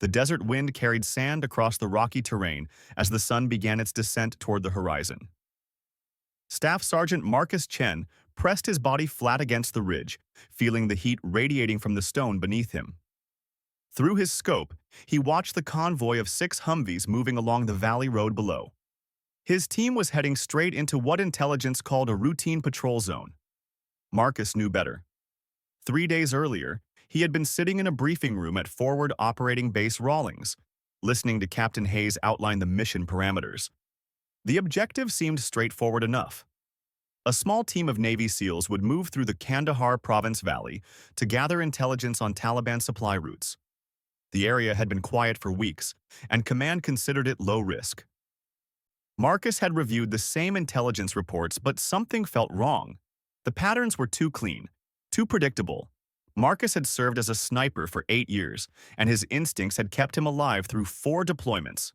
The desert wind carried sand across the rocky terrain as the sun began its descent toward the horizon. Staff Sergeant Marcus Chen pressed his body flat against the ridge, feeling the heat radiating from the stone beneath him. Through his scope, he watched the convoy of 6 Humvees moving along the valley road below. His team was heading straight into what intelligence called a routine patrol zone. Marcus knew better. 3 days earlier, he had been sitting in a briefing room at Forward Operating Base Rawlings, listening to Captain Hayes outline the mission parameters. The objective seemed straightforward enough. A small team of Navy SEALs would move through the Kandahar Province Valley to gather intelligence on Taliban supply routes. The area had been quiet for weeks, and command considered it low risk. Marcus had reviewed the same intelligence reports, but something felt wrong. The patterns were too clean, too predictable. Marcus had served as a sniper for 8 years, and his instincts had kept him alive through 4 deployments.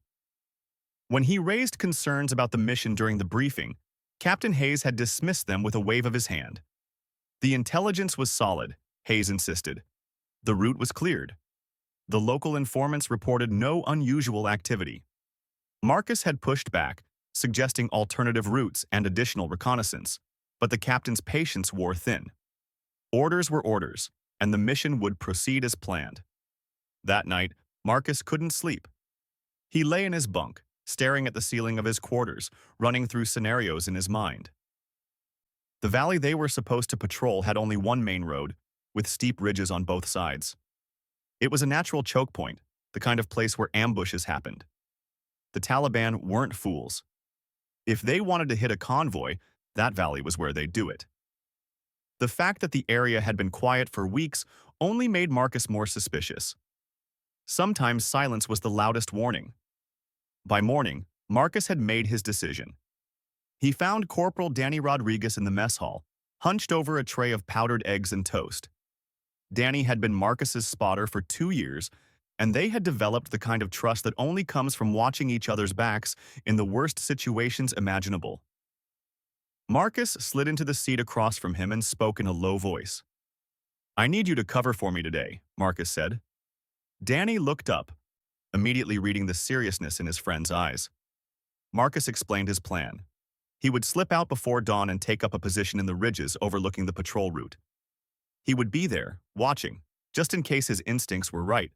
When he raised concerns about the mission during the briefing, Captain Hayes had dismissed them with a wave of his hand. The intelligence was solid, Hayes insisted. The route was cleared. The local informants reported no unusual activity. Marcus had pushed back, suggesting alternative routes and additional reconnaissance, but the captain's patience wore thin. Orders were orders, and the mission would proceed as planned. That night, Marcus couldn't sleep. He lay in his bunk, staring at the ceiling of his quarters, running through scenarios in his mind. The valley they were supposed to patrol had only one main road, with steep ridges on both sides. It was a natural choke point, the kind of place where ambushes happened. The Taliban weren't fools. If they wanted to hit a convoy, that valley was where they'd do it. The fact that the area had been quiet for weeks only made Marcus more suspicious. Sometimes silence was the loudest warning. By morning, Marcus had made his decision. He found Corporal Danny Rodriguez in the mess hall, hunched over a tray of powdered eggs and toast. Danny had been Marcus's spotter for 2 years, and they had developed the kind of trust that only comes from watching each other's backs in the worst situations imaginable. Marcus slid into the seat across from him and spoke in a low voice. "I need you to cover for me today," Marcus said. Danny looked up, immediately reading the seriousness in his friend's eyes. Marcus explained his plan. He would slip out before dawn and take up a position in the ridges overlooking the patrol route. He would be there, watching, just in case his instincts were right.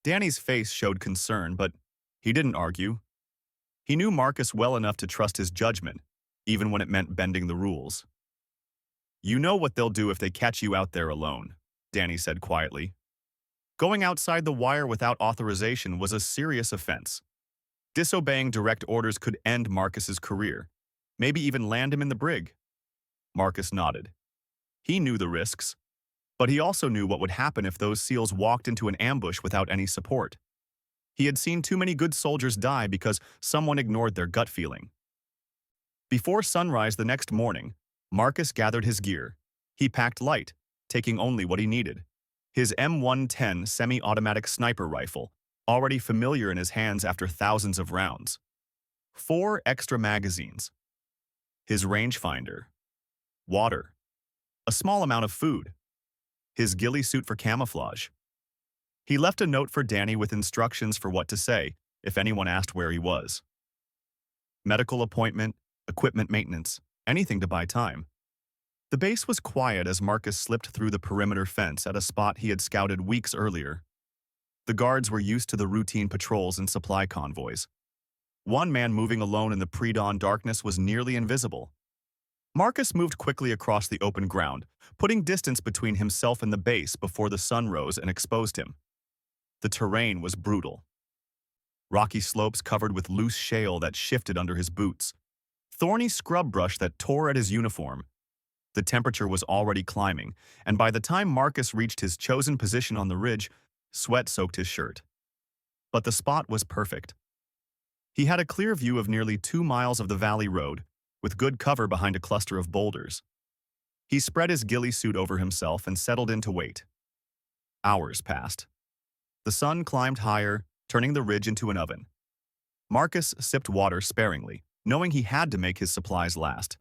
Danny's face showed concern, but he didn't argue. He knew Marcus well enough to trust his judgment, even when it meant bending the rules. "You know what they'll do if they catch you out there alone," Danny said quietly. Going outside the wire without authorization was a serious offense. Disobeying direct orders could end Marcus's career, maybe even land him in the brig. Marcus nodded. He knew the risks, but he also knew what would happen if those SEALs walked into an ambush without any support. He had seen too many good soldiers die because someone ignored their gut feeling. Before sunrise the next morning, Marcus gathered his gear. He packed light, taking only what he needed. His M110 semi-automatic sniper rifle, already familiar in his hands after thousands of rounds. 4 extra magazines. His rangefinder. Water. A small amount of food. His ghillie suit for camouflage. He left a note for Danny with instructions for what to say if anyone asked where he was. Medical appointment, equipment maintenance, anything to buy time. The base was quiet as Marcus slipped through the perimeter fence at a spot he had scouted weeks earlier. The guards were used to the routine patrols and supply convoys. One man moving alone in the pre-dawn darkness was nearly invisible. Marcus moved quickly across the open ground, putting distance between himself and the base before the sun rose and exposed him. The terrain was brutal. Rocky slopes covered with loose shale that shifted under his boots. Thorny scrub brush that tore at his uniform. The temperature was already climbing, and by the time Marcus reached his chosen position on the ridge, sweat soaked his shirt. But the spot was perfect. He had a clear view of nearly 2 miles of the valley road, with good cover behind a cluster of boulders. He spread his ghillie suit over himself and settled in to wait. Hours passed. The sun climbed higher, turning the ridge into an oven. Marcus sipped water sparingly, knowing he had to make his supplies last.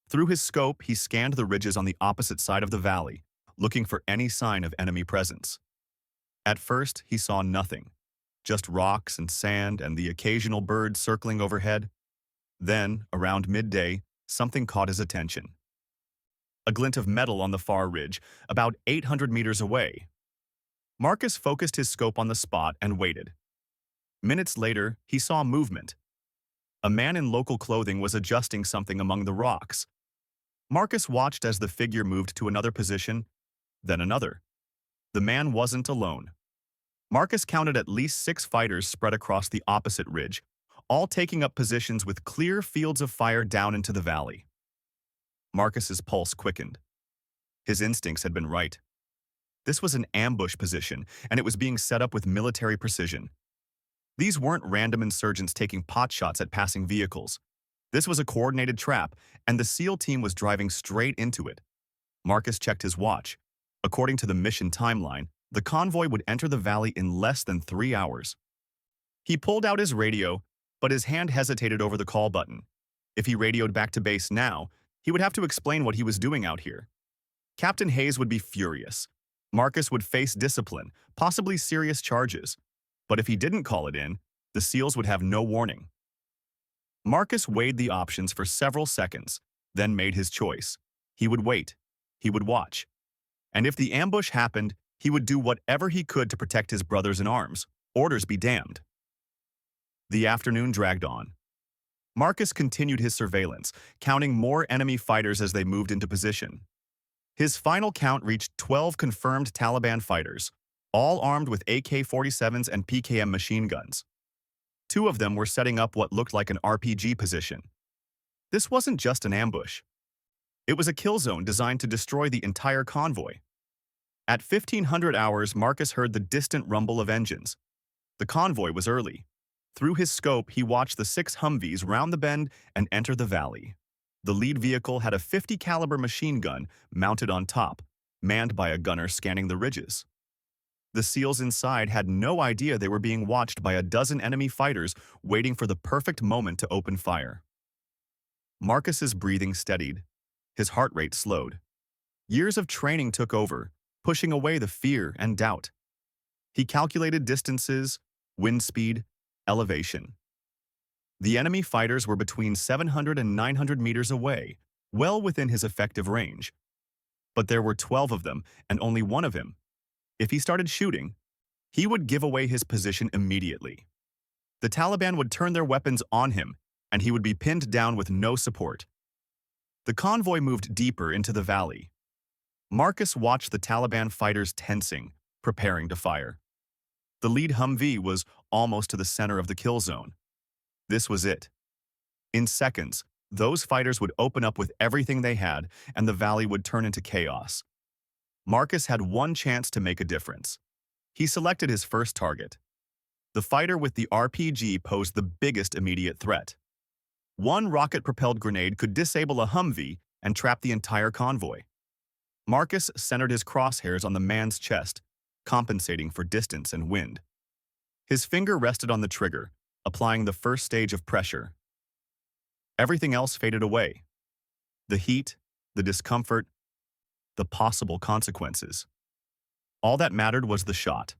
Through his scope, he scanned the ridges on the opposite side of the valley, looking for any sign of enemy presence. At first, he saw nothing, just rocks and sand and the occasional bird circling overhead. Then, around midday, something caught his attention. A glint of metal on the far ridge, about 800 meters away. Marcus focused his scope on the spot and waited. Minutes later, he saw movement. A man in local clothing was adjusting something among the rocks. Marcus watched as the figure moved to another position, then another. The man wasn't alone. Marcus counted at least 6 fighters spread across the opposite ridge, all taking up positions with clear fields of fire down into the valley. Marcus's pulse quickened. His instincts had been right. This was an ambush position, and it was being set up with military precision. These weren't random insurgents taking potshots at passing vehicles. This was a coordinated trap, and the SEAL team was driving straight into it. Marcus checked his watch. According to the mission timeline, the convoy would enter the valley in less than 3 hours. He pulled out his radio, but his hand hesitated over the call button. If he radioed back to base now, he would have to explain what he was doing out here. Captain Hayes would be furious. Marcus would face discipline, possibly serious charges. But if he didn't call it in, the SEALs would have no warning. Marcus weighed the options for several seconds, then made his choice. He would wait. He would watch. And if the ambush happened, he would do whatever he could to protect his brothers in arms. Orders be damned. The afternoon dragged on. Marcus continued his surveillance, counting more enemy fighters as they moved into position. His final count reached 12 confirmed Taliban fighters, all armed with AK-47s and PKM machine guns. 2 of them were setting up what looked like an RPG position. This wasn't just an ambush. It was a kill zone designed to destroy the entire convoy. At 1500 hours, Marcus heard the distant rumble of engines. The convoy was early. Through his scope, he watched the 6 Humvees round the bend and enter the valley. The lead vehicle had a 50 caliber machine gun mounted on top, manned by a gunner scanning the ridges. The SEALs inside had no idea they were being watched by a dozen enemy fighters waiting for the perfect moment to open fire. Marcus's breathing steadied. His heart rate slowed. Years of training took over, pushing away the fear and doubt. He calculated distances, wind speed, elevation. The enemy fighters were between 700 and 900 meters away, well within his effective range. But there were 12 of them, and only one of him. If he started shooting, he would give away his position immediately. The Taliban would turn their weapons on him, and he would be pinned down with no support. The convoy moved deeper into the valley. Marcus watched the Taliban fighters tensing, preparing to fire. The lead Humvee was almost to the center of the kill zone. This was it. In seconds, those fighters would open up with everything they had, and the valley would turn into chaos. Marcus had one chance to make a difference. He selected his first target. The fighter with the RPG posed the biggest immediate threat. One rocket-propelled grenade could disable a Humvee and trap the entire convoy. Marcus centered his crosshairs on the man's chest, compensating for distance and wind. His finger rested on the trigger, applying the first stage of pressure. Everything else faded away. The heat, the discomfort, the possible consequences. All that mattered was the shot.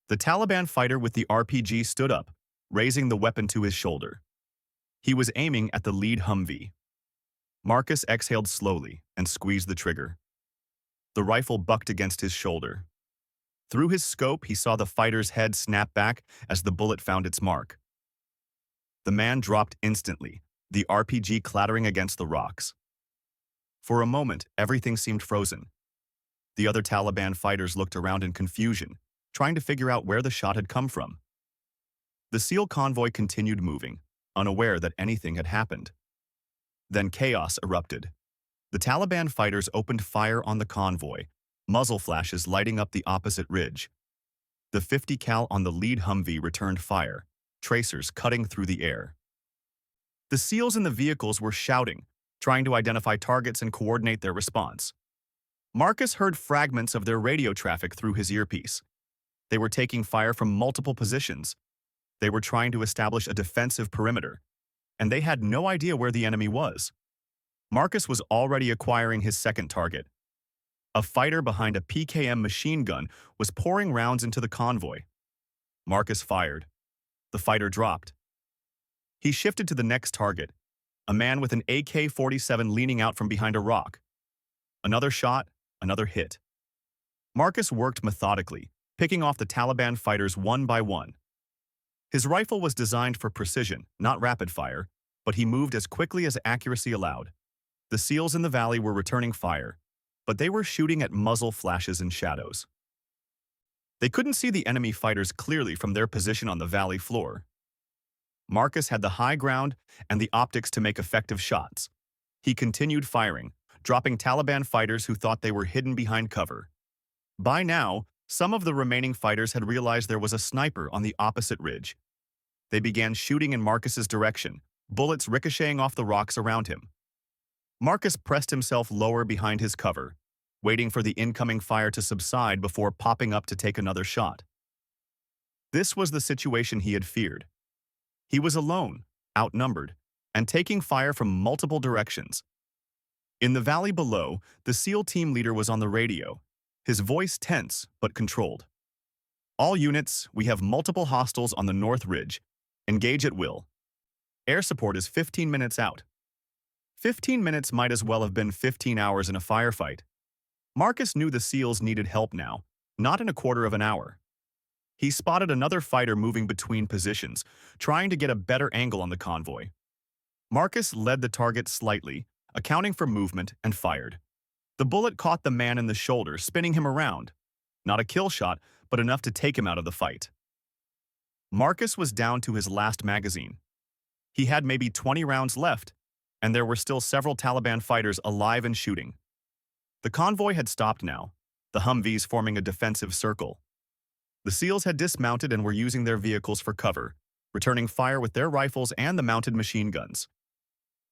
The Taliban fighter with the RPG stood up, raising the weapon to his shoulder. He was aiming at the lead Humvee. Marcus exhaled slowly and squeezed the trigger. The rifle bucked against his shoulder. Through his scope, he saw the fighter's head snap back as the bullet found its mark. The man dropped instantly, the RPG clattering against the rocks. For a moment, everything seemed frozen. The other Taliban fighters looked around in confusion, trying to figure out where the shot had come from. The SEAL convoy continued moving, unaware that anything had happened. Then chaos erupted. The Taliban fighters opened fire on the convoy, muzzle flashes lighting up the opposite ridge. The 50 cal on the lead Humvee returned fire, tracers cutting through the air. The SEALs in the vehicles were shouting, trying to identify targets and coordinate their response. Marcus heard fragments of their radio traffic through his earpiece. They were taking fire from multiple positions. They were trying to establish a defensive perimeter, and they had no idea where the enemy was. Marcus was already acquiring his second target. A fighter behind a PKM machine gun was pouring rounds into the convoy. Marcus fired. The fighter dropped. He shifted to the next target, a man with an AK-47 leaning out from behind a rock. Another shot, another hit. Marcus worked methodically, picking off the Taliban fighters one by one. His rifle was designed for precision, not rapid fire, but he moved as quickly as accuracy allowed. The SEALs in the valley were returning fire, but they were shooting at muzzle flashes and shadows. They couldn't see the enemy fighters clearly from their position on the valley floor. Marcus had the high ground and the optics to make effective shots. He continued firing, dropping Taliban fighters who thought they were hidden behind cover. By now, some of the remaining fighters had realized there was a sniper on the opposite ridge. They began shooting in Marcus's direction, bullets ricocheting off the rocks around him. Marcus pressed himself lower behind his cover, waiting for the incoming fire to subside before popping up to take another shot. This was the situation he had feared. He was alone, outnumbered, and taking fire from multiple directions. In the valley below, the SEAL team leader was on the radio, his voice tense but controlled. "All units, we have multiple hostiles on the North Ridge. Engage at will. Air support is 15 minutes out." 15 minutes might as well have been 15 hours in a firefight. Marcus knew the SEALs needed help now, not in a quarter of an hour. He spotted another fighter moving between positions, trying to get a better angle on the convoy. Marcus led the target slightly, accounting for movement, and fired. The bullet caught the man in the shoulder, spinning him around. Not a kill shot, but enough to take him out of the fight. Marcus was down to his last magazine. He had maybe 20 rounds left, and there were still several Taliban fighters alive and shooting. The convoy had stopped now, the Humvees forming a defensive circle. The SEALs had dismounted and were using their vehicles for cover, returning fire with their rifles and the mounted machine guns.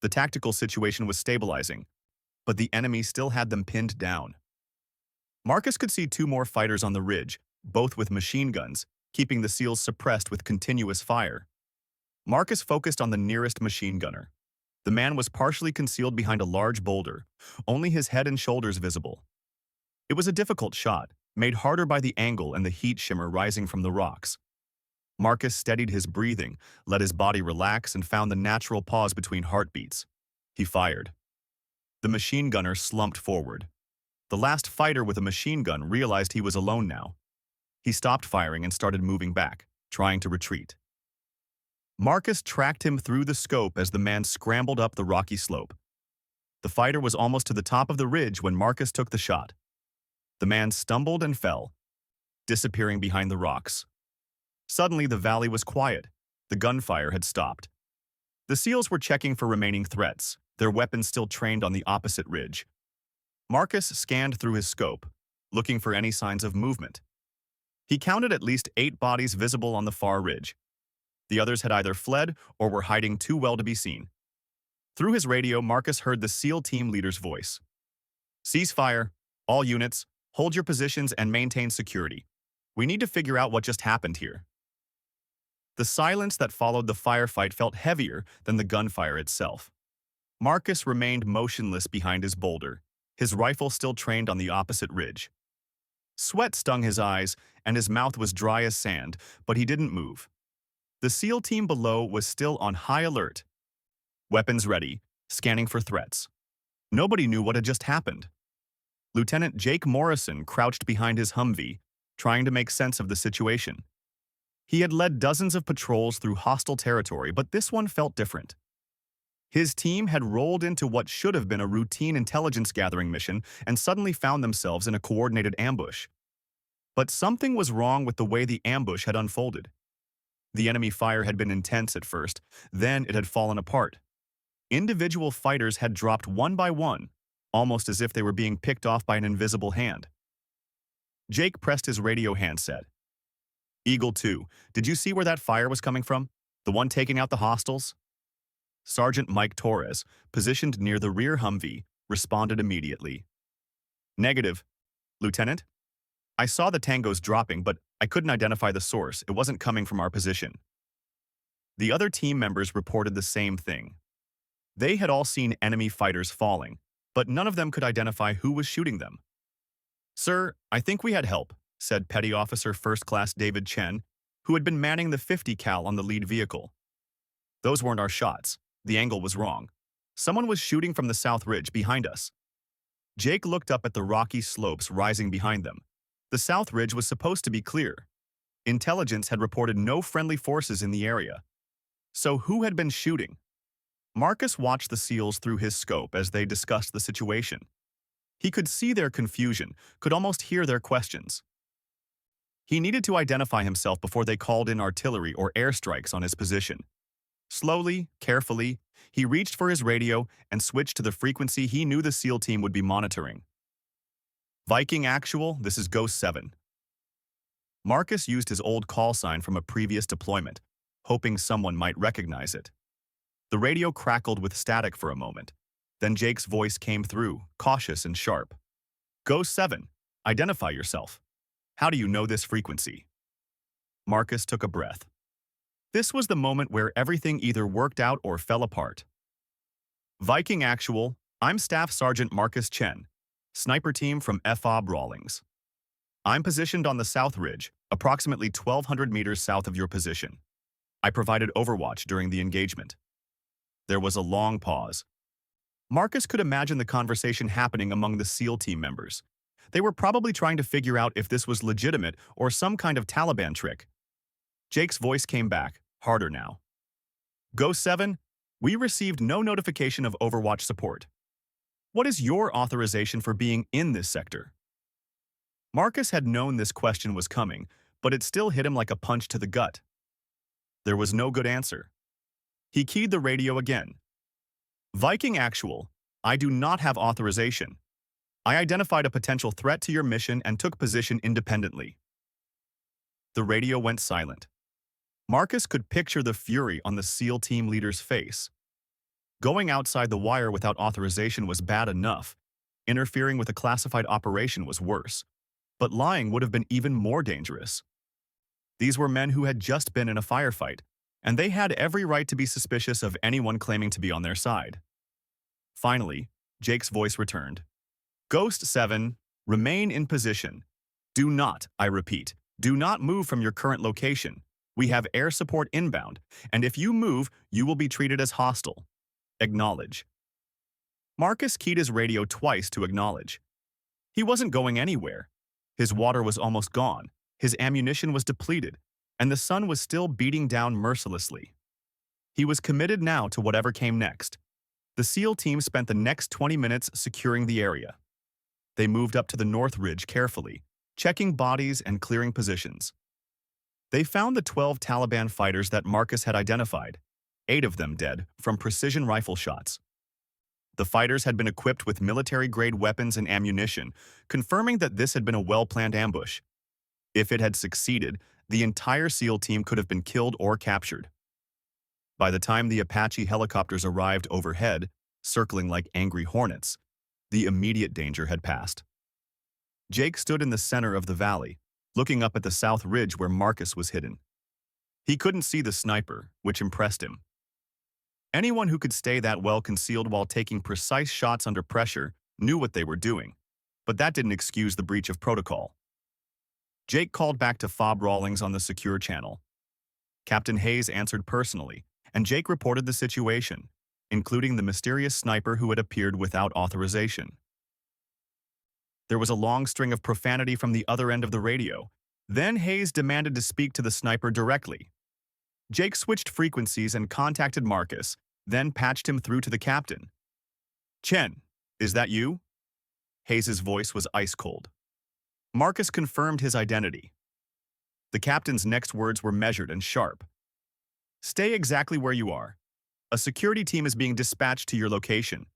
The tactical situation was stabilizing, but the enemy still had them pinned down. Marcus could see two more fighters on the ridge, both with machine guns, keeping the SEALs suppressed with continuous fire. Marcus focused on the nearest machine gunner. The man was partially concealed behind a large boulder, only his head and shoulders visible. It was a difficult shot, made harder by the angle and the heat shimmer rising from the rocks. Marcus steadied his breathing, let his body relax, and found the natural pause between heartbeats. He fired. The machine gunner slumped forward. The last fighter with a machine gun realized he was alone now. He stopped firing and started moving back, trying to retreat. Marcus tracked him through the scope as the man scrambled up the rocky slope. The fighter was almost to the top of the ridge when Marcus took the shot. The man stumbled and fell, disappearing behind the rocks. Suddenly, the valley was quiet. The gunfire had stopped. The SEALs were checking for remaining threats, their weapons still trained on the opposite ridge. Marcus scanned through his scope, looking for any signs of movement. He counted at least 8 bodies visible on the far ridge. The others had either fled or were hiding too well to be seen. Through his radio, Marcus heard the SEAL team leader's voice. "Cease fire. All units, hold your positions and maintain security. We need to figure out what just happened here." The silence that followed the firefight felt heavier than the gunfire itself. Marcus remained motionless behind his boulder, his rifle still trained on the opposite ridge. Sweat stung his eyes, and his mouth was dry as sand, but he didn't move. The SEAL team below was still on high alert. Weapons ready, scanning for threats. Nobody knew what had just happened. Lieutenant Jake Morrison crouched behind his Humvee, trying to make sense of the situation. He had led dozens of patrols through hostile territory, but this one felt different. His team had rolled into what should have been a routine intelligence gathering mission and suddenly found themselves in a coordinated ambush. But something was wrong with the way the ambush had unfolded. The enemy fire had been intense at first, then it had fallen apart. Individual fighters had dropped one by one, almost as if they were being picked off by an invisible hand. Jake pressed his radio handset. "Eagle 2, did you see where that fire was coming from? The one taking out the hostiles?" Sergeant Mike Torres, positioned near the rear Humvee, responded immediately. "Negative. Lieutenant? I saw the tangos dropping, but I couldn't identify the source. It wasn't coming from our position." The other team members reported the same thing. They had all seen enemy fighters falling, but none of them could identify who was shooting them. "Sir, I think we had help," said Petty Officer First Class David Chen, who had been manning the 50 cal on the lead vehicle. "Those weren't our shots. The angle was wrong. Someone was shooting from the south ridge behind us." Jake looked up at the rocky slopes rising behind them. The south ridge was supposed to be clear. Intelligence had reported no friendly forces in the area. So who had been shooting? Marcus watched the SEALs through his scope as they discussed the situation. He could see their confusion, could almost hear their questions. He needed to identify himself before they called in artillery or airstrikes on his position. Slowly, carefully, he reached for his radio and switched to the frequency he knew the SEAL team would be monitoring. "Viking Actual, this is Ghost 7. Marcus used his old call sign from a previous deployment, hoping someone might recognize it. The radio crackled with static for a moment. Then Jake's voice came through, cautious and sharp. "Ghost 7, identify yourself. How do you know this frequency?" Marcus took a breath. This was the moment where everything either worked out or fell apart. "Viking Actual, I'm Staff Sergeant Marcus Chen, sniper team from FOB Rawlings. I'm positioned on the South Ridge, approximately 1,200 meters south of your position. I provided overwatch during the engagement." There was a long pause. Marcus could imagine the conversation happening among the SEAL team members. They were probably trying to figure out if this was legitimate or some kind of Taliban trick. Jake's voice came back, harder now. "Ghost 7, we received no notification of Overwatch support. What is your authorization for being in this sector?" Marcus had known this question was coming, but it still hit him like a punch to the gut. There was no good answer. He keyed the radio again. "Viking Actual, I do not have authorization. I identified a potential threat to your mission and took position independently." The radio went silent. Marcus could picture the fury on the SEAL team leader's face. Going outside the wire without authorization was bad enough. Interfering with a classified operation was worse. But lying would have been even more dangerous. These were men who had just been in a firefight, and they had every right to be suspicious of anyone claiming to be on their side. Finally, Jake's voice returned. "Ghost 7, remain in position. Do not, I repeat, do not move from your current location. We have air support inbound, and if you move, you will be treated as hostile. Acknowledge." Marcus keyed his radio twice to acknowledge. He wasn't going anywhere. His water was almost gone, his ammunition was depleted, and the sun was still beating down mercilessly. He was committed now to whatever came next. The SEAL team spent the next 20 minutes securing the area. They moved up to the North Ridge carefully, checking bodies and clearing positions. They found the 12 Taliban fighters that Marcus had identified, 8 of them dead from precision rifle shots. The fighters had been equipped with military-grade weapons and ammunition, confirming that this had been a well-planned ambush. If it had succeeded, the entire SEAL team could have been killed or captured. By the time the Apache helicopters arrived overhead, circling like angry hornets, the immediate danger had passed. Jake stood in the center of the valley, looking up at the south ridge where Marcus was hidden. He couldn't see the sniper, which impressed him. Anyone who could stay that well concealed while taking precise shots under pressure knew what they were doing, but that didn't excuse the breach of protocol. Jake called back to FOB Rawlings on the secure channel. Captain Hayes answered personally, and Jake reported the situation, including the mysterious sniper who had appeared without authorization. There was a long string of profanity from the other end of the radio. Then Hayes demanded to speak to the sniper directly. Jake switched frequencies and contacted Marcus, then patched him through to the captain. "Chen, is that you?" Hayes' voice was ice cold. Marcus confirmed his identity. The captain's next words were measured and sharp. "Stay exactly where you are. A security team is being dispatched to your location.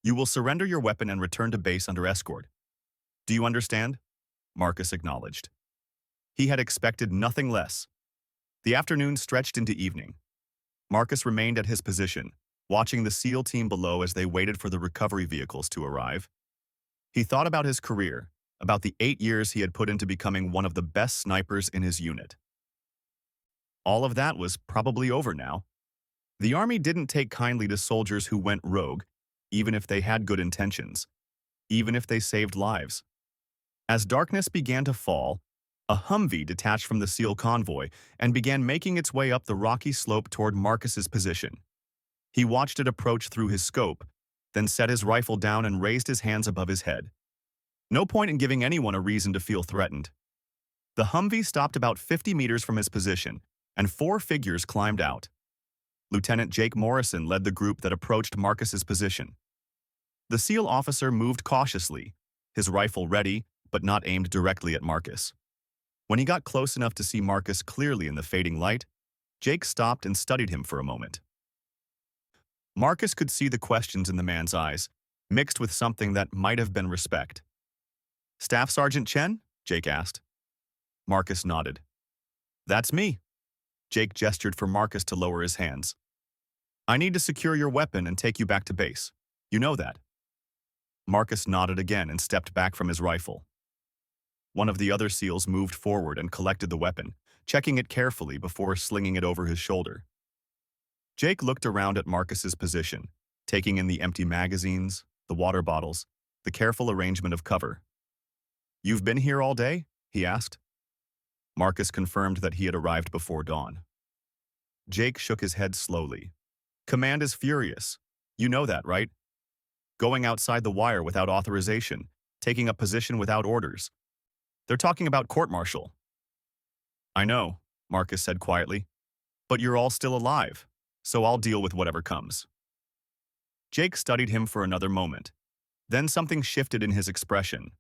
You will surrender your weapon and return to base under escort. Do you understand?" Marcus acknowledged. He had expected nothing less. The afternoon stretched into evening. Marcus remained at his position, watching the SEAL team below as they waited for the recovery vehicles to arrive. He thought about his career, about the 8 years he had put into becoming one of the best snipers in his unit. All of that was probably over now. The Army didn't take kindly to soldiers who went rogue, even if they had good intentions, even if they saved lives. As darkness began to fall, a Humvee detached from the SEAL convoy and began making its way up the rocky slope toward Marcus's position. He watched it approach through his scope, then set his rifle down and raised his hands above his head. No point in giving anyone a reason to feel threatened. The Humvee stopped about 50 meters from his position, and 4 figures climbed out. Lieutenant Jake Morrison led the group that approached Marcus's position. The SEAL officer moved cautiously, his rifle ready, but not aimed directly at Marcus. When he got close enough to see Marcus clearly in the fading light, Jake stopped and studied him for a moment. Marcus could see the questions in the man's eyes, mixed with something that might have been respect. "Staff Sergeant Chen?" Jake asked. Marcus nodded. "That's me." Jake gestured for Marcus to lower his hands. "I need to secure your weapon and take you back to base. You know that." Marcus nodded again and stepped back from his rifle. One of the other SEALs moved forward and collected the weapon, checking it carefully before slinging it over his shoulder. Jake looked around at Marcus's position, taking in the empty magazines, the water bottles, the careful arrangement of cover. "You've been here all day?" he asked. Marcus confirmed that he had arrived before dawn. Jake shook his head slowly. "Command is furious. You know that, right? Going outside the wire without authorization, taking a position without orders. They're talking about court-martial." "I know," Marcus said quietly. "But you're all still alive, so I'll deal with whatever comes." Jake studied him for another moment. Then something shifted in his expression.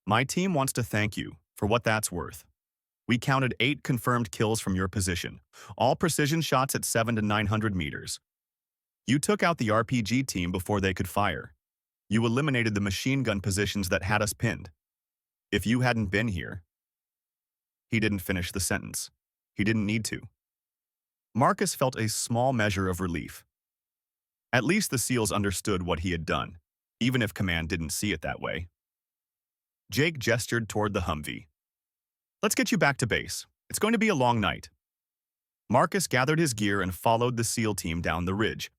"My team wants to thank you, for what that's worth. We counted 8 confirmed kills from your position, all precision shots at 700 to 900 meters. You took out the RPG team before they could fire. You eliminated the machine gun positions that had us pinned. If you hadn't been here..." He didn't finish the sentence. He didn't need to. Marcus felt a small measure of relief. At least the SEALs understood what he had done, even if command didn't see it that way. Jake gestured toward the Humvee. "Let's get you back to base. It's going to be a long night." Marcus gathered his gear and followed the SEAL team down the ridge.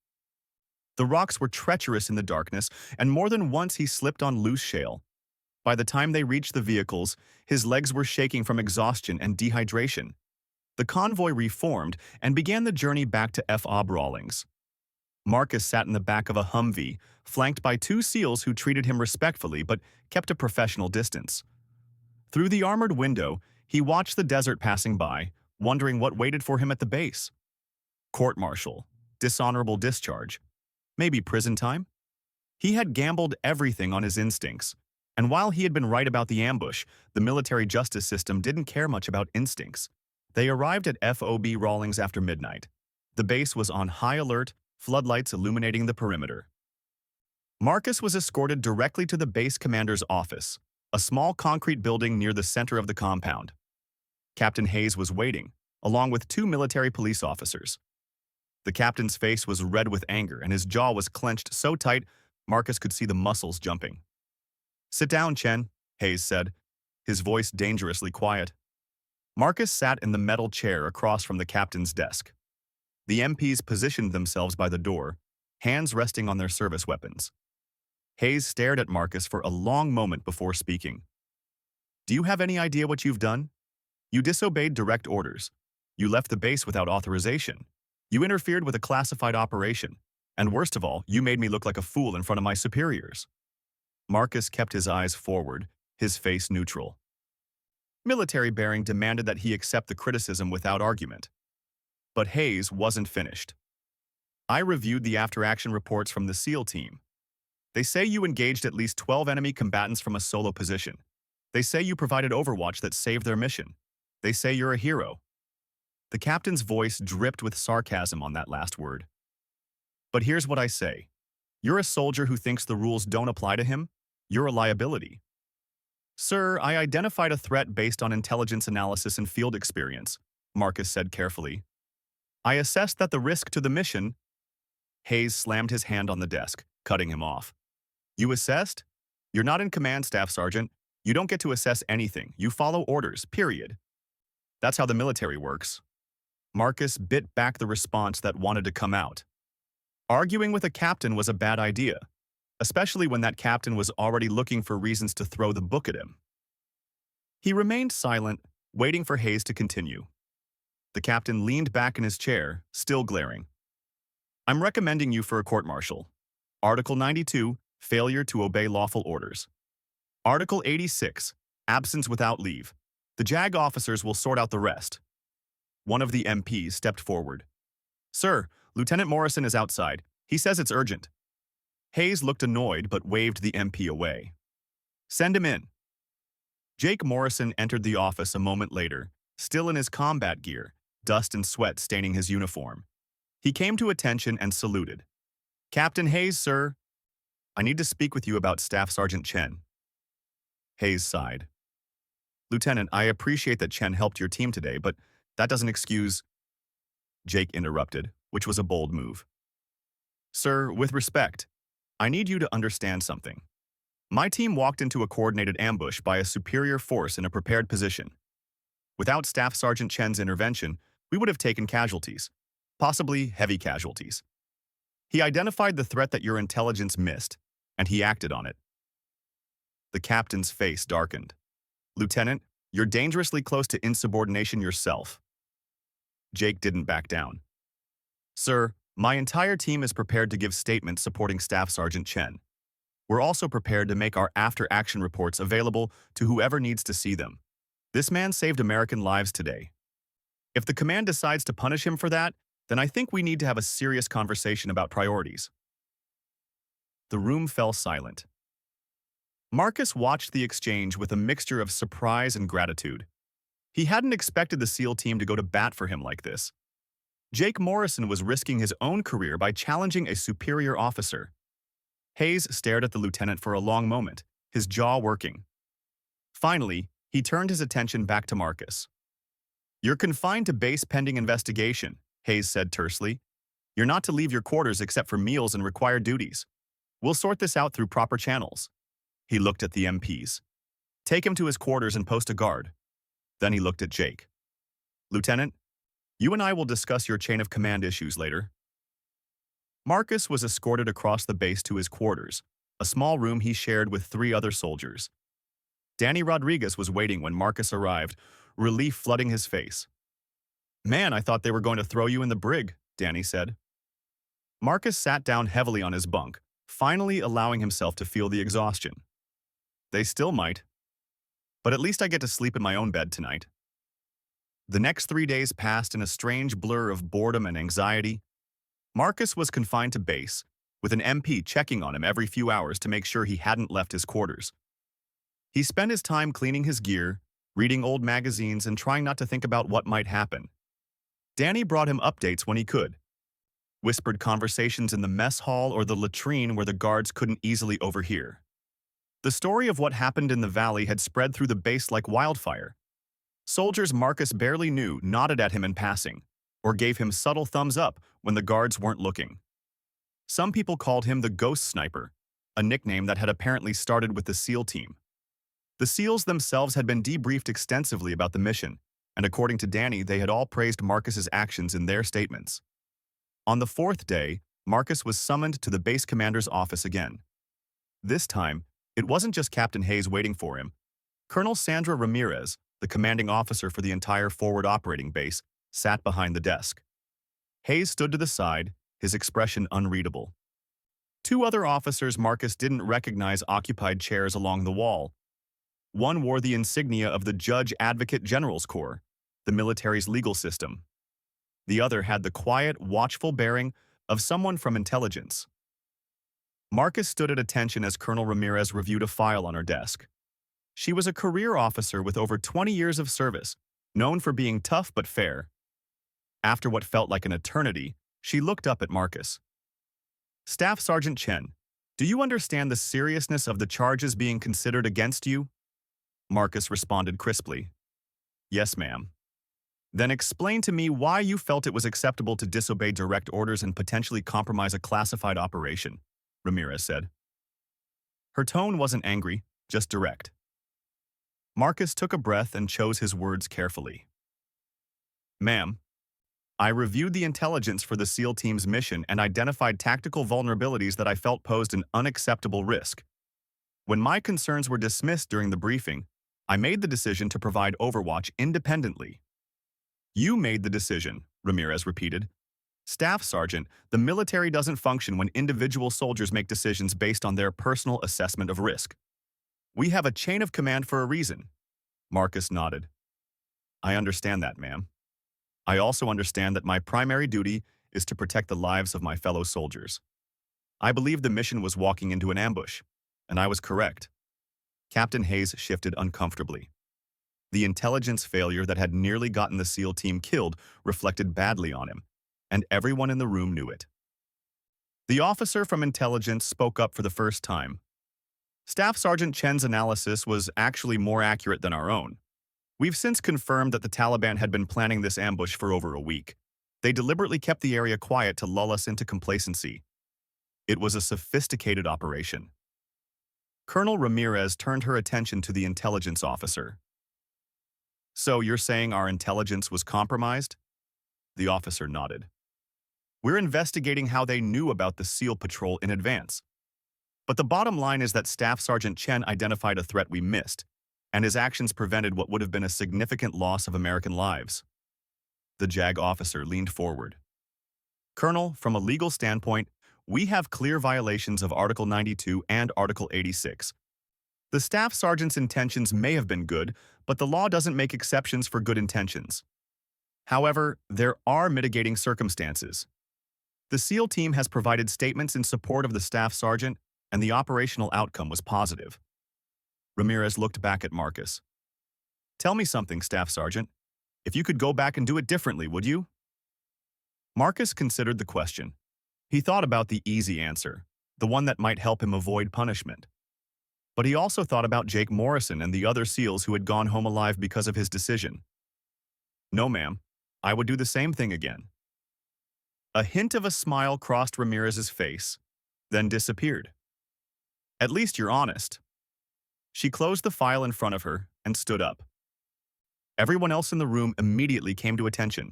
The rocks were treacherous in the darkness, and more than once he slipped on loose shale. By the time they reached the vehicles, his legs were shaking from exhaustion and dehydration. The convoy reformed and began the journey back to FOB Rawlings. Marcus sat in the back of a Humvee, flanked by 2 SEALs who treated him respectfully but kept a professional distance. Through the armored window, he watched the desert passing by, wondering what waited for him at the base. Court-martial, dishonorable discharge, maybe prison time? He had gambled everything on his instincts, and while he had been right about the ambush, the military justice system didn't care much about instincts. They arrived at FOB Rawlings after midnight. The base was on high alert, floodlights illuminating the perimeter. Marcus was escorted directly to the base commander's office, a small concrete building near the center of the compound. Captain Hayes was waiting, along with 2 military police officers. The captain's face was red with anger, and his jaw was clenched so tight Marcus could see the muscles jumping. "Sit down, Chen," Hayes said, his voice dangerously quiet. Marcus sat in the metal chair across from the captain's desk. The MPs positioned themselves by the door, hands resting on their service weapons. Hayes stared at Marcus for a long moment before speaking. "Do you have any idea what you've done? You disobeyed direct orders. You left the base without authorization. You interfered with a classified operation. And worst of all, you made me look like a fool in front of my superiors." Marcus kept his eyes forward, his face neutral. Military bearing demanded that he accept the criticism without argument. But Hayes wasn't finished. "I reviewed the after-action reports from the SEAL team. They say you engaged at least 12 enemy combatants from a solo position. They say you provided overwatch that saved their mission. They say you're a hero." The captain's voice dripped with sarcasm on that last word. "But here's what I say. You're a soldier who thinks the rules don't apply to him. You're a liability." "Sir, I identified a threat based on intelligence analysis and field experience," Marcus said carefully. "I assessed that the risk to the mission..." Hayes slammed his hand on the desk, cutting him off. "You assessed? You're not in command, Staff Sergeant. You don't get to assess anything. You follow orders, period. That's how the military works." Marcus bit back the response that wanted to come out. Arguing with a captain was a bad idea. especially when that captain was already looking for reasons to throw the book at him. He remained silent, waiting for Hayes to continue. The captain leaned back in his chair, still glaring. I'm recommending you for a court-martial. Article 92, failure to obey lawful orders. Article 86, absence without leave. The JAG officers will sort out the rest. One of the MPs stepped forward. Sir, Lieutenant Morrison is outside. He says it's urgent. Hayes looked annoyed but waved the MP away. Send him in. Jake Morrison entered the office a moment later, still in his combat gear, dust and sweat staining his uniform. He came to attention and saluted. Captain Hayes, sir. I need to speak with you about Staff Sergeant Chen. Hayes sighed. Lieutenant, I appreciate that Chen helped your team today, but that doesn't excuse... Jake interrupted, which was a bold move. Sir, with respect, I need you to understand something. My team walked into a coordinated ambush by a superior force in a prepared position. Without Staff Sergeant Chen's intervention, we would have taken casualties, possibly heavy casualties. He identified the threat that your intelligence missed, and he acted on it. The captain's face darkened. Lieutenant, you're dangerously close to insubordination yourself. Jake didn't back down. Sir, my entire team is prepared to give statements supporting Staff Sergeant Chen. We're also prepared to make our after-action reports available to whoever needs to see them. This man saved American lives today. If the command decides to punish him for that, then I think we need to have a serious conversation about priorities. The room fell silent. Marcus watched the exchange with a mixture of surprise and gratitude. He hadn't expected the SEAL team to go to bat for him like this. Jake Morrison was risking his own career by challenging a superior officer. Hayes stared at the lieutenant for a long moment, his jaw working. Finally, he turned his attention back to Marcus. You're confined to base pending investigation, Hayes said tersely. You're not to leave your quarters except for meals and required duties. We'll sort this out through proper channels. He looked at the MPs. Take him to his quarters and post a guard. Then he looked at Jake. Lieutenant, you and I will discuss your chain of command issues later. Marcus was escorted across the base to his quarters, a small room he shared with 3 other soldiers. Danny Rodriguez was waiting when Marcus arrived, relief flooding his face. Man, I thought they were going to throw you in the brig, Danny said. Marcus sat down heavily on his bunk, finally allowing himself to feel the exhaustion. They still might. But at least I get to sleep in my own bed tonight. The next 3 days passed in a strange blur of boredom and anxiety. Marcus was confined to base, with an MP checking on him every few hours to make sure he hadn't left his quarters. He spent his time cleaning his gear, reading old magazines, and trying not to think about what might happen. Danny brought him updates when he could. Whispered conversations in the mess hall or the latrine where the guards couldn't easily overhear. The story of what happened in the valley had spread through the base like wildfire. Soldiers Marcus barely knew nodded at him in passing, or gave him subtle thumbs up when the guards weren't looking. Some people called him the Ghost Sniper, a nickname that had apparently started with the SEAL team. The SEALs themselves had been debriefed extensively about the mission, and according to Danny, they had all praised Marcus's actions in their statements. On the 4th day, Marcus was summoned to the base commander's office again. This time, it wasn't just Captain Hayes waiting for him. Colonel Sandra Ramirez, the commanding officer for the entire forward operating base, sat behind the desk. Hayes stood to the side, his expression unreadable. 2 other officers Marcus didn't recognize occupied chairs along the wall. One wore the insignia of the Judge Advocate General's Corps, the military's legal system. The other had the quiet, watchful bearing of someone from intelligence. Marcus stood at attention as Colonel Ramirez reviewed a file on her desk. She was a career officer with over 20 years of service, known for being tough but fair. After what felt like an eternity, she looked up at Marcus. Staff Sergeant Chen, do you understand the seriousness of the charges being considered against you? Marcus responded crisply. Yes, ma'am. Then explain to me why you felt it was acceptable to disobey direct orders and potentially compromise a classified operation, Ramirez said. Her tone wasn't angry, just direct. Marcus took a breath and chose his words carefully. Ma'am, I reviewed the intelligence for the SEAL team's mission and identified tactical vulnerabilities that I felt posed an unacceptable risk. When my concerns were dismissed during the briefing, I made the decision to provide Overwatch independently. You made the decision, Ramirez repeated. Staff Sergeant, the military doesn't function when individual soldiers make decisions based on their personal assessment of risk. We have a chain of command for a reason. Marcus nodded. I understand that, ma'am. I also understand that my primary duty is to protect the lives of my fellow soldiers. I believe the mission was walking into an ambush, and I was correct. Captain Hayes shifted uncomfortably. The intelligence failure that had nearly gotten the SEAL team killed reflected badly on him, and everyone in the room knew it. The officer from intelligence spoke up for the first time. Staff Sergeant Chen's analysis was actually more accurate than our own. We've since confirmed that the Taliban had been planning this ambush for over a week. They deliberately kept the area quiet to lull us into complacency. It was a sophisticated operation. Colonel Ramirez turned her attention to the intelligence officer. So you're saying our intelligence was compromised? The officer nodded. We're investigating how they knew about the SEAL patrol in advance. But the bottom line is that Staff Sergeant Chen identified a threat we missed, and his actions prevented what would have been a significant loss of American lives. The JAG officer leaned forward. Colonel, from a legal standpoint, we have clear violations of Article 92 and Article 86. The Staff Sergeant's intentions may have been good, but the law doesn't make exceptions for good intentions. However, there are mitigating circumstances. The SEAL team has provided statements in support of the Staff Sergeant, and the operational outcome was positive. Ramirez looked back at Marcus. Tell me something, Staff Sergeant. If you could go back and do it differently, would you? Marcus considered the question. He thought about the easy answer, the one that might help him avoid punishment. But he also thought about Jake Morrison and the other SEALs who had gone home alive because of his decision. No, ma'am. I would do the same thing again. A hint of a smile crossed Ramirez's face, then disappeared. At least you're honest. She closed the file in front of her and stood up. Everyone else in the room immediately came to attention.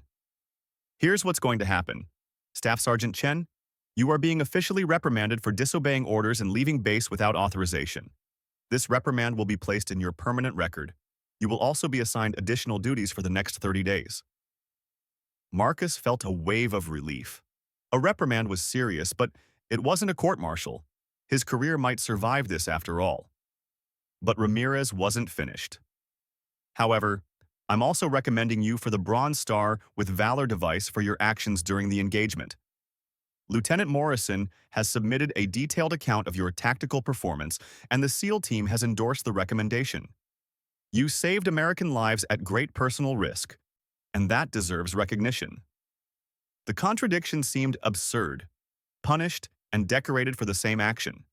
Here's what's going to happen. Staff Sergeant Chen, you are being officially reprimanded for disobeying orders and leaving base without authorization. This reprimand will be placed in your permanent record. You will also be assigned additional duties for the next 30 days. Marcus felt a wave of relief. A reprimand was serious, but it wasn't a court-martial. His career might survive this after all. But Ramirez wasn't finished. However, I'm also recommending you for the Bronze Star with Valor device for your actions during the engagement. Lieutenant Morrison has submitted a detailed account of your tactical performance, and the SEAL team has endorsed the recommendation. You saved American lives at great personal risk, and that deserves recognition. The contradiction seemed absurd, punished and decorated for the same action.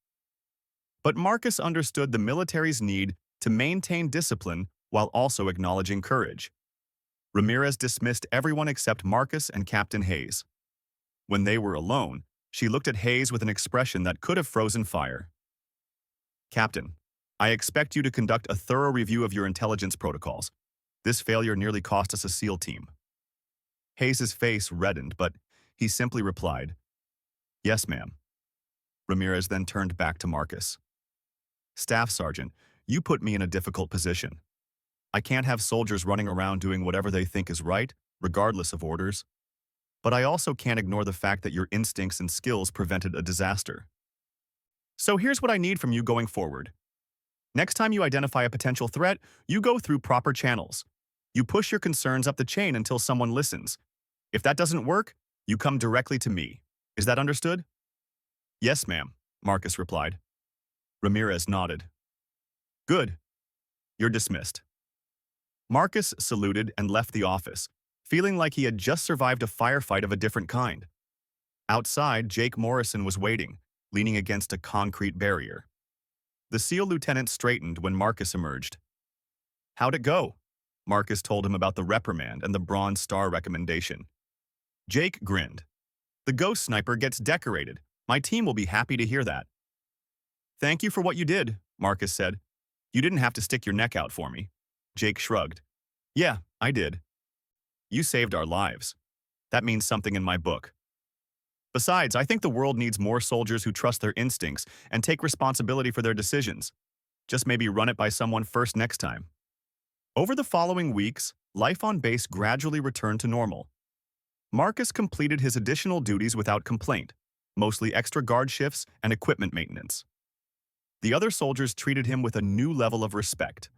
But Marcus understood the military's need to maintain discipline while also acknowledging courage. Ramirez dismissed everyone except Marcus and Captain Hayes. When they were alone, she looked at Hayes with an expression that could have frozen fire. Captain, I expect you to conduct a thorough review of your intelligence protocols. This failure nearly cost us a SEAL team. Hayes's face reddened, but he simply replied, Yes, ma'am. Ramirez then turned back to Marcus. Staff Sergeant, you put me in a difficult position. I can't have soldiers running around doing whatever they think is right, regardless of orders. But I also can't ignore the fact that your instincts and skills prevented a disaster. So here's what I need from you going forward. Next time you identify a potential threat, you go through proper channels. You push your concerns up the chain until someone listens. If that doesn't work, you come directly to me. Is that understood? Yes, ma'am, Marcus replied. Ramirez nodded. Good. You're dismissed. Marcus saluted and left the office, feeling like he had just survived a firefight of a different kind. Outside, Jake Morrison was waiting, leaning against a concrete barrier. The SEAL lieutenant straightened when Marcus emerged. How'd it go? Marcus told him about the reprimand and the Bronze Star recommendation. Jake grinned. The ghost sniper gets decorated. My team will be happy to hear that. Thank you for what you did, Marcus said. You didn't have to stick your neck out for me. Jake shrugged. Yeah, I did. You saved our lives. That means something in my book. Besides, I think the world needs more soldiers who trust their instincts and take responsibility for their decisions. Just maybe run it by someone first next time. Over the following weeks, life on base gradually returned to normal. Marcus completed his additional duties without complaint, mostly extra guard shifts and equipment maintenance. The other soldiers treated him with a new level of respect.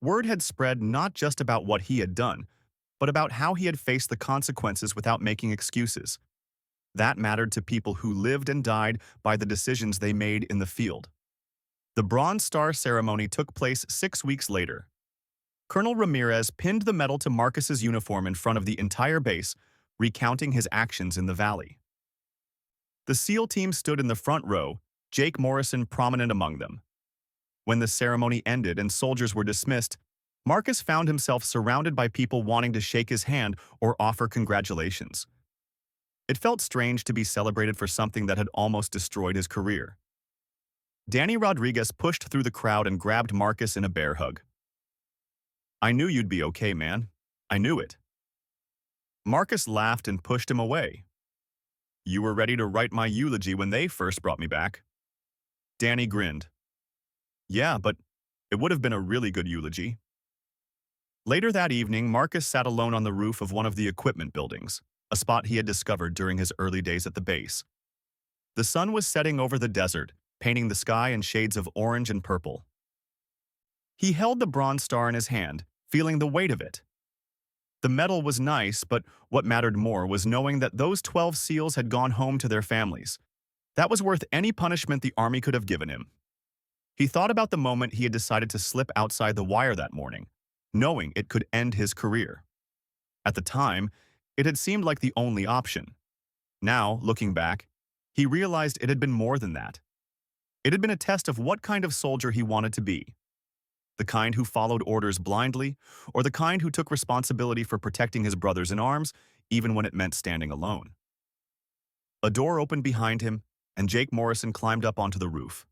Word had spread not just about what he had done, but about how he had faced the consequences without making excuses. That mattered to people who lived and died by the decisions they made in the field. The Bronze Star ceremony took place 6 weeks later. Colonel Ramirez pinned the medal to Marcus's uniform in front of the entire base, recounting his actions in the valley. The SEAL team stood in the front row, Jake Morrison prominent among them. When the ceremony ended and soldiers were dismissed, Marcus found himself surrounded by people wanting to shake his hand or offer congratulations. It felt strange to be celebrated for something that had almost destroyed his career. Danny Rodriguez pushed through the crowd and grabbed Marcus in a bear hug. "I knew you'd be okay, man. I knew it." Marcus laughed and pushed him away. "You were ready to write my eulogy when they first brought me back." Danny grinned. "Yeah, but it would have been a really good eulogy." Later that evening, Marcus sat alone on the roof of one of the equipment buildings, a spot he had discovered during his early days at the base. The sun was setting over the desert, painting the sky in shades of orange and purple. He held the Bronze Star in his hand, feeling the weight of it. The medal was nice, but what mattered more was knowing that those 12 SEALs had gone home to their families. That was worth any punishment the Army could have given him. He thought about the moment he had decided to slip outside the wire that morning, knowing it could end his career. At the time, it had seemed like the only option. Now, looking back, he realized it had been more than that. It had been a test of what kind of soldier he wanted to be. The kind who followed orders blindly, or the kind who took responsibility for protecting his brothers in arms, even when it meant standing alone. A door opened behind him, and Jake Morrison climbed up onto the roof.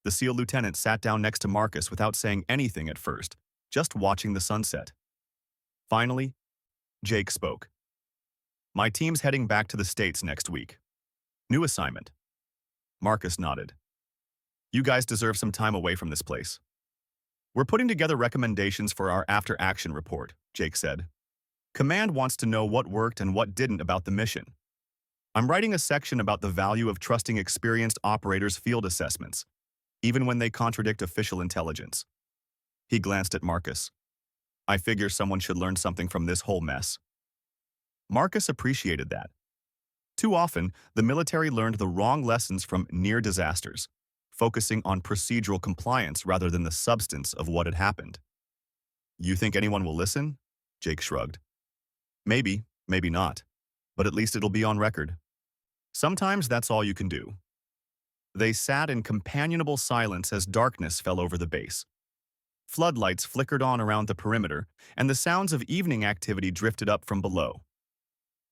The SEAL lieutenant sat down next to Marcus without saying anything at first, just watching the sunset. Finally, Jake spoke. "My team's heading back to the States next week. New assignment." Marcus nodded. "You guys deserve some time away from this place." "We're putting together recommendations for our after-action report," Jake said. "Command wants to know what worked and what didn't about the mission. I'm writing a section about the value of trusting experienced operators' field assessments, even when they contradict official intelligence." He glanced at Marcus. "I figure someone should learn something from this whole mess." Marcus appreciated that. Too often, the military learned the wrong lessons from near disasters, focusing on procedural compliance rather than the substance of what had happened. "You think anyone will listen?" Jake shrugged. "Maybe, maybe not. But at least it'll be on record. Sometimes that's all you can do." They sat in companionable silence as darkness fell over the base. Floodlights flickered on around the perimeter, and the sounds of evening activity drifted up from below.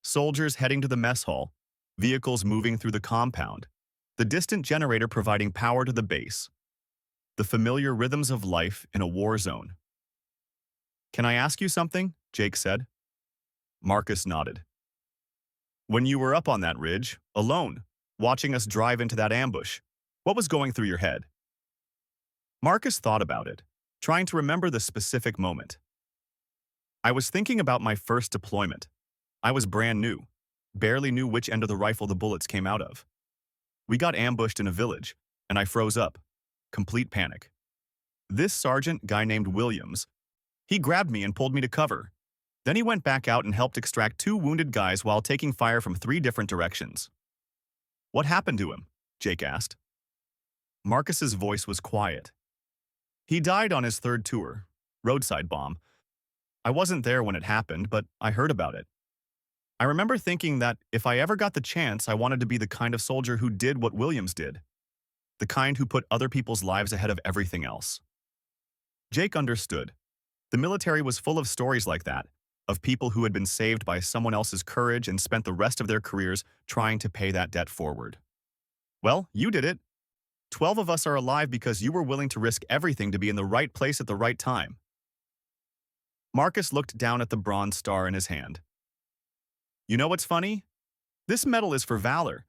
Soldiers heading to the mess hall, vehicles moving through the compound, the distant generator providing power to the base. The familiar rhythms of life in a war zone. "Can I ask you something?" Jake said. Marcus nodded. "When you were up on that ridge, alone, watching us drive into that ambush, what was going through your head?" Marcus thought about it, trying to remember the specific moment. "I was thinking about my first deployment. I was brand new, barely knew which end of the rifle the bullets came out of. We got ambushed in a village, and I froze up. Complete panic. This sergeant, guy named Williams, he grabbed me and pulled me to cover. Then he went back out and helped extract 2 wounded guys while taking fire from 3 different directions." "What happened to him?" Jake asked. Marcus's voice was quiet. "He died on his 3rd tour. Roadside bomb. I wasn't there when it happened, but I heard about it. I remember thinking that if I ever got the chance, I wanted to be the kind of soldier who did what Williams did. The kind who put other people's lives ahead of everything else." Jake understood. The military was full of stories like that, of people who had been saved by someone else's courage and spent the rest of their careers trying to pay that debt forward. "Well, you did it. 12 of us are alive because you were willing to risk everything to be in the right place at the right time." Marcus looked down at the Bronze Star in his hand. You know what's funny? This medal is for valor,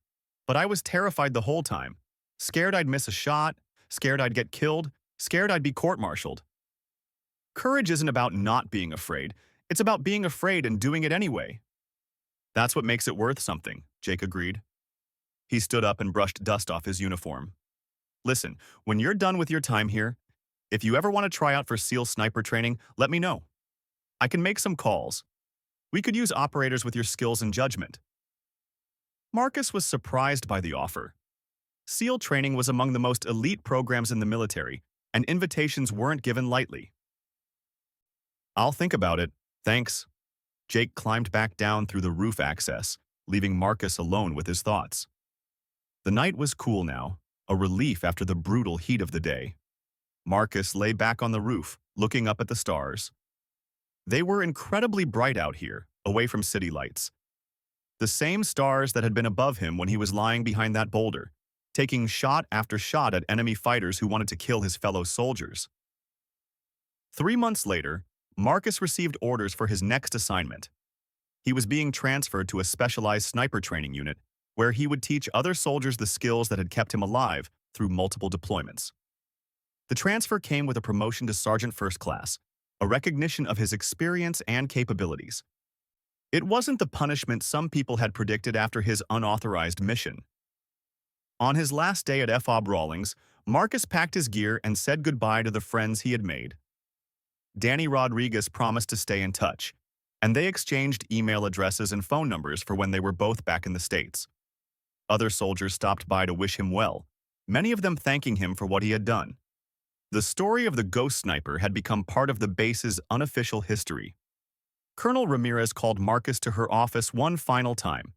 but I was terrified the whole time. Scared I'd miss a shot, scared I'd get killed, scared I'd be court-martialed. Courage isn't about not being afraid. It's about being afraid and doing it anyway. That's what makes it worth something, Jake agreed. He stood up and brushed dust off his uniform. Listen, when you're done with your time here, if you ever want to try out for SEAL sniper training, let me know. I can make some calls. We could use operators with your skills and judgment. Marcus was surprised by the offer. SEAL training was among the most elite programs in the military, and invitations weren't given lightly. I'll think about it, thanks. Jake climbed back down through the roof access, leaving Marcus alone with his thoughts. The night was cool now, a relief after the brutal heat of the day. Marcus lay back on the roof, looking up at the stars. They were incredibly bright out here, away from city lights. The same stars that had been above him when he was lying behind that boulder, taking shot after shot at enemy fighters who wanted to kill his fellow soldiers. 3 months later, Marcus received orders for his next assignment. He was being transferred to a specialized sniper training unit, where he would teach other soldiers the skills that had kept him alive through multiple deployments. The transfer came with a promotion to Sergeant First Class, a recognition of his experience and capabilities. It wasn't the punishment some people had predicted after his unauthorized mission. On his last day at FOB Rawlings, Marcus packed his gear and said goodbye to the friends he had made. Danny Rodriguez promised to stay in touch, and they exchanged email addresses and phone numbers for when they were both back in the States. Other soldiers stopped by to wish him well, many of them thanking him for what he had done. The story of the ghost sniper had become part of the base's unofficial history. Colonel Ramirez called Marcus to her office one final time.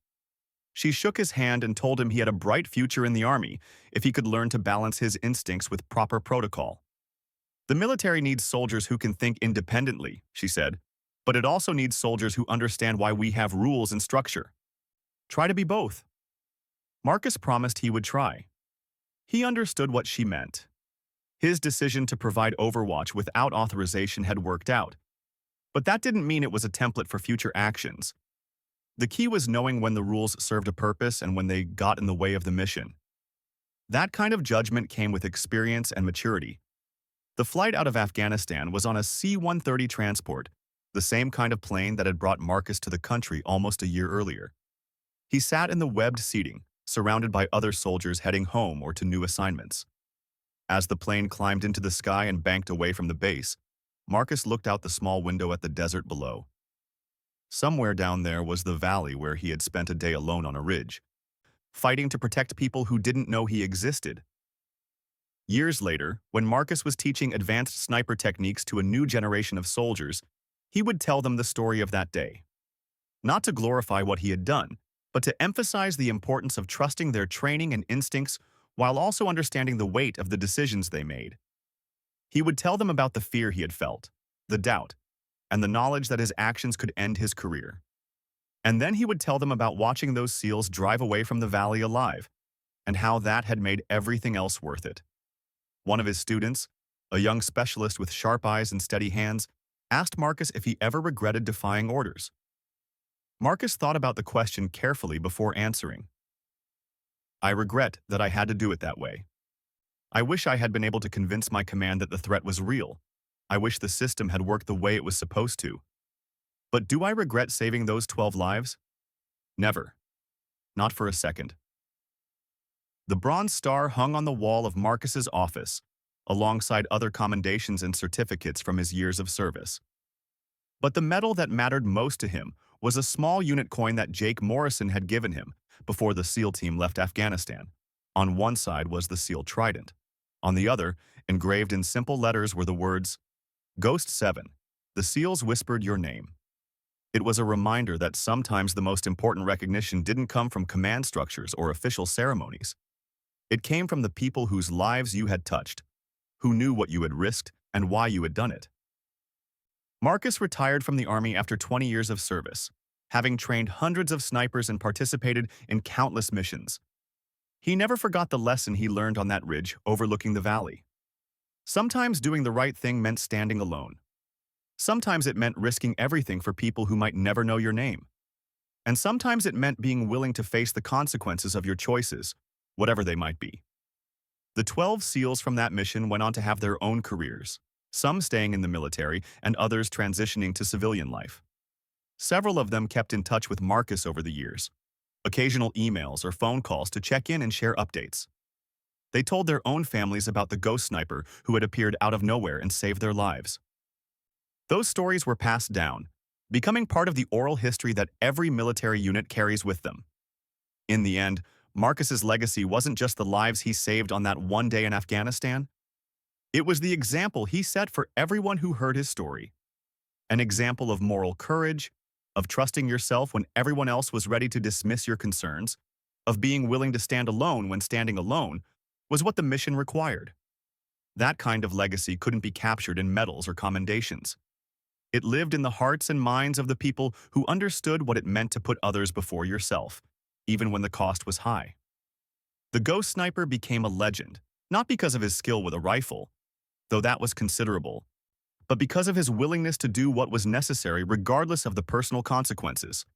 She shook his hand and told him he had a bright future in the Army if he could learn to balance his instincts with proper protocol. The military needs soldiers who can think independently, she said, but it also needs soldiers who understand why we have rules and structure. Try to be both. Marcus promised he would try. He understood what she meant. His decision to provide overwatch without authorization had worked out, but that didn't mean it was a template for future actions. The key was knowing when the rules served a purpose and when they got in the way of the mission. That kind of judgment came with experience and maturity. The flight out of Afghanistan was on a C-130 transport, the same kind of plane that had brought Marcus to the country almost a year earlier. He sat in the webbed seating, surrounded by other soldiers heading home or to new assignments. As the plane climbed into the sky and banked away from the base, Marcus looked out the small window at the desert below. Somewhere down there was the valley where he had spent a day alone on a ridge, fighting to protect people who didn't know he existed. Years later, when Marcus was teaching advanced sniper techniques to a new generation of soldiers, he would tell them the story of that day. Not to glorify what he had done, but to emphasize the importance of trusting their training and instincts while also understanding the weight of the decisions they made. He would tell them about the fear he had felt, the doubt, and the knowledge that his actions could end his career. And then he would tell them about watching those SEALs drive away from the valley alive, and how that had made everything else worth it. One of his students, a young specialist with sharp eyes and steady hands, asked Marcus if he ever regretted defying orders. Marcus thought about the question carefully before answering. I regret that I had to do it that way. I wish I had been able to convince my command that the threat was real. I wish the system had worked the way it was supposed to. But do I regret saving those 12 lives? Never. Not for a second. The Bronze Star hung on the wall of Marcus's office, alongside other commendations and certificates from his years of service. But the medal that mattered most to him was a small unit coin that Jake Morrison had given him before the SEAL team left Afghanistan. On one side was the SEAL trident. On the other, engraved in simple letters, were the words, Ghost 7, the SEALs whispered your name. It was a reminder that sometimes the most important recognition didn't come from command structures or official ceremonies. It came from the people whose lives you had touched, who knew what you had risked and why you had done it. Marcus retired from the Army after 20 years of service, having trained hundreds of snipers and participated in countless missions. He never forgot the lesson he learned on that ridge overlooking the valley. Sometimes doing the right thing meant standing alone. Sometimes it meant risking everything for people who might never know your name. And sometimes it meant being willing to face the consequences of your choices, whatever they might be. The 12 SEALs from that mission went on to have their own careers, some staying in the military and others transitioning to civilian life. Several of them kept in touch with Marcus over the years, occasional emails or phone calls to check in and share updates. They told their own families about the ghost sniper who had appeared out of nowhere and saved their lives. Those stories were passed down, becoming part of the oral history that every military unit carries with them. In the end, Marcus's legacy wasn't just the lives he saved on that one day in Afghanistan. It was the example he set for everyone who heard his story. An example of moral courage, of trusting yourself when everyone else was ready to dismiss your concerns, of being willing to stand alone when standing alone, was what the mission required. That kind of legacy couldn't be captured in medals or commendations. It lived in the hearts and minds of the people who understood what it meant to put others before yourself, even when the cost was high. The ghost sniper became a legend, not because of his skill with a rifle, though that was considerable, but because of his willingness to do what was necessary regardless of the personal consequences.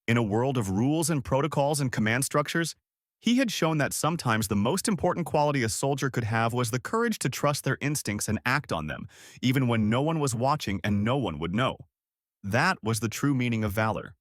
In a world of rules and protocols and command structures, he had shown that sometimes the most important quality a soldier could have was the courage to trust their instincts and act on them, even when no one was watching and no one would know. That was the true meaning of valor.